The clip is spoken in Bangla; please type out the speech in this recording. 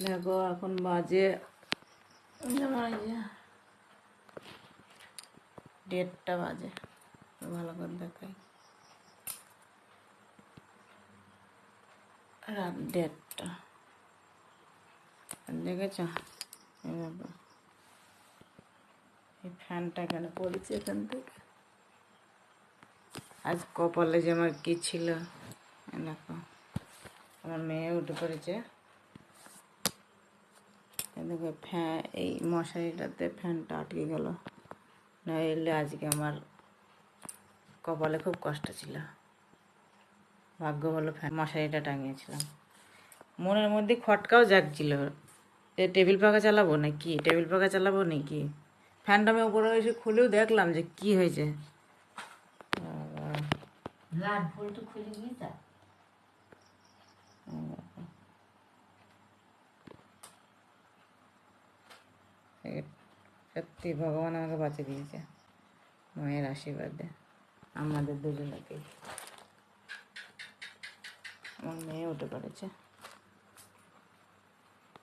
দেখো এখন বাজে 1:30 বাজে। ভালো করে দেখাই, রাত 1:30। দেখেছ এই ফ্যানটা কেন পড়েছে এখান থেকে? আজ কপালে যে আমার কি ছিল, দেখো আমার মেয়ে উঠে পড়েছে। দেখো এই মশারিটাতে ফ্যানটা আটকে গেল, না এলে আজকে আমার কপালে খুব কষ্ট ছিল। ভাগ্য ভালো মশারিটা টাঙিয়েছিলাম। মনের মধ্যে খটকাও জাগছিল, টেবিল পাখা চালাবো নাকি, ফ্যানটা আমি উপরে এসে খুলেও দেখলাম যে কি হয়েছে। সত্যি ভগবান আমাকে বাঁচিয়ে দিয়েছে মায়ের আশীর্বাদে, আমাদের দুজনকেই। আমার মেয়ে উঠে পড়েছে।